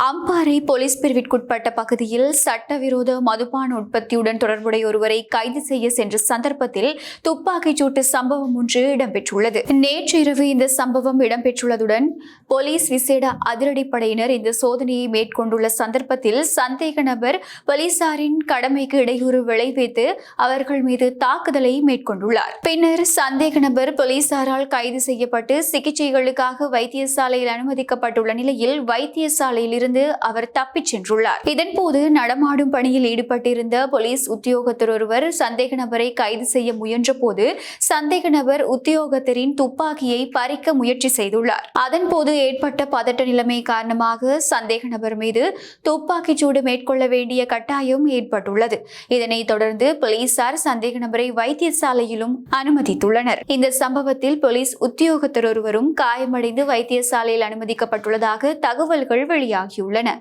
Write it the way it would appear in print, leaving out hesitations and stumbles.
Ampara police பிரிவிற்குட்பட்ட பகுதியில் சட்டவிரோத மதுபான உற்பத்தியுடன் தொடர்புடைய ஒருவரை கைது செய்ய சென்ற சந்தர்ப்பத்தில் துப்பாக்கிச் சூட்டு சம்பவம் ஒன்று இடம்பெற்றுள்ளது. நேற்று இரவு இந்த சம்பவம் இடம்பெற்றுள்ளதுடன் போலீஸ் விசேட அதிரடிப்படையினர் இந்த சோதனையை மேற்கொண்டுள்ள சந்தர்ப்பத்தில் சந்தேக நபர் போலீசாரின் கடமைக்கு இடையூறு விளைவித்து அவர்கள் மீது தாக்குதலை மேற்கொண்டுள்ளார். பின்னர் சந்தேக நபர் போலீசாரால் கைது செய்யப்பட்டு சிகிச்சைகளுக்காக வைத்தியசாலையில் அனுமதிக்கப்பட்டுள்ள நிலையில் வைத்தியசாலையில் இருந்து அவர் தப்பிச் சென்றுள்ளார். இதன்போது நடமாடும் பணியில் ஈடுபட்டிருந்த போலீஸ் உத்தியோகத்தர் ஒருவர் சந்தேக நபரை கைது செய்ய முயன்ற போது சந்தேக நபர் உத்தியோகத்தரின் துப்பாக்கியை பறிக்க முயற்சி செய்துள்ளார். அதன்போது ஏற்பட்ட பதட்ட நிலைமை காரணமாக சந்தேக நபர் மீது துப்பாக்கிச் சூடு மேற்கொள்ள வேண்டிய கட்டாயம் ஏற்பட்டுள்ளது. இதனைத் தொடர்ந்து போலீசார் சந்தேக நபரை வைத்தியசாலையிலும் அனுமதித்துள்ளனர். இந்த சம்பவத்தில் போலீஸ் உத்தியோகத்தர் ஒருவரும் காயமடைந்து வைத்தியசாலையில் அனுமதிக்கப்பட்டுள்ளதாக தகவல்கள் வெளியாகியுள்ளன.